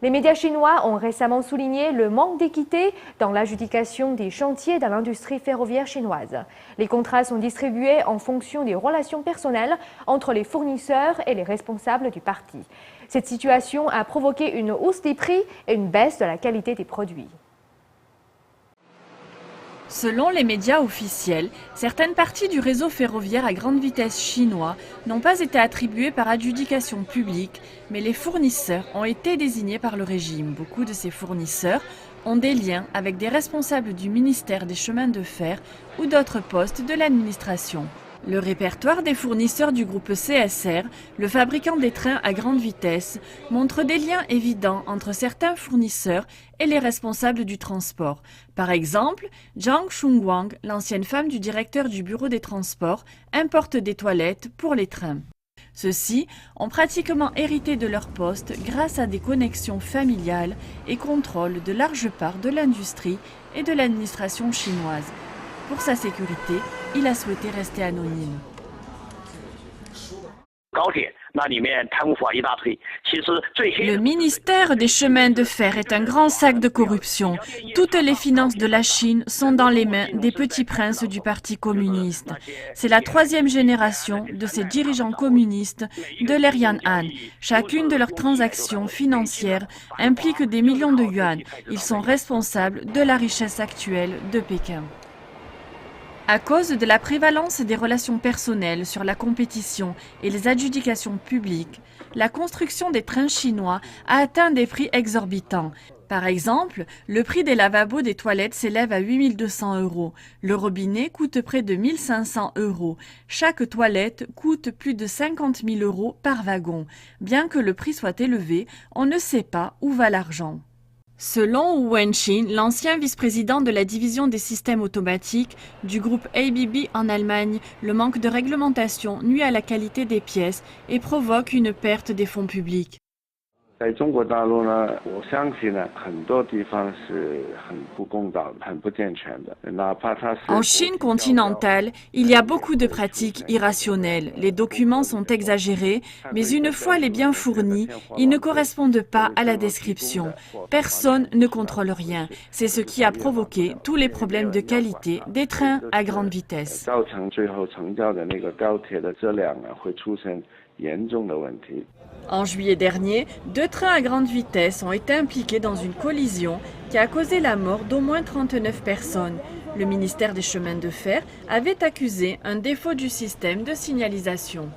Les médias chinois ont récemment souligné le manque d'équité dans l'adjudication des chantiers dans l'industrie ferroviaire chinoise. Les contrats sont distribués en fonction des relations personnelles entre les fournisseurs et les responsables du parti. Cette situation a provoqué une hausse des prix et une baisse de la qualité des produits. Selon les médias officiels, certaines parties du réseau ferroviaire à grande vitesse chinois n'ont pas été attribuées par adjudication publique, mais les fournisseurs ont été désignés par le régime. Beaucoup de ces fournisseurs ont des liens avec des responsables du ministère des chemins de fer ou d'autres postes de l'administration. Le répertoire des fournisseurs du groupe CSR, le fabricant des trains à grande vitesse, montre des liens évidents entre certains fournisseurs et les responsables du transport. Par exemple, Zhang Shunguang, l'ancienne femme du directeur du bureau des transports, importe des toilettes pour les trains. Ceux-ci ont pratiquement hérité de leur poste grâce à des connexions familiales et contrôlent de larges parts de l'industrie et de l'administration chinoise. Pour sa sécurité, il a souhaité rester anonyme. Le ministère des chemins de fer est un grand sac de corruption. Toutes les finances de la Chine sont dans les mains des petits princes du Parti communiste. C'est la troisième génération de ces dirigeants communistes de l'ère Yan'an. Chacune de leurs transactions financières implique des millions de yuan. Ils sont responsables de la richesse actuelle de Pékin. À cause de la prévalence des relations personnelles sur la compétition et les adjudications publiques, la construction des trains chinois a atteint des prix exorbitants. Par exemple, le prix des lavabos des toilettes s'élève à 8 200 €. Le robinet coûte près de 1 500 €. Chaque toilette coûte plus de 50 000 € par wagon. Bien que le prix soit élevé, on ne sait pas où va l'argent. Selon Wu Wenqin, l'ancien vice-président de la division des systèmes automatiques du groupe ABB en Allemagne, le manque de réglementation nuit à la qualité des pièces et provoque une perte des fonds publics. En Chine continentale, il y a beaucoup de pratiques irrationnelles. Les documents sont exagérés, mais une fois les biens fournis, ils ne correspondent pas à la description. Personne ne contrôle rien. C'est ce qui a provoqué tous les problèmes de qualité des trains à grande vitesse. En juillet dernier, 2 trains à grande vitesse ont été impliqués dans une collision qui a causé la mort d'au moins 39 personnes. Le ministère des chemins de fer avait accusé un défaut du système de signalisation.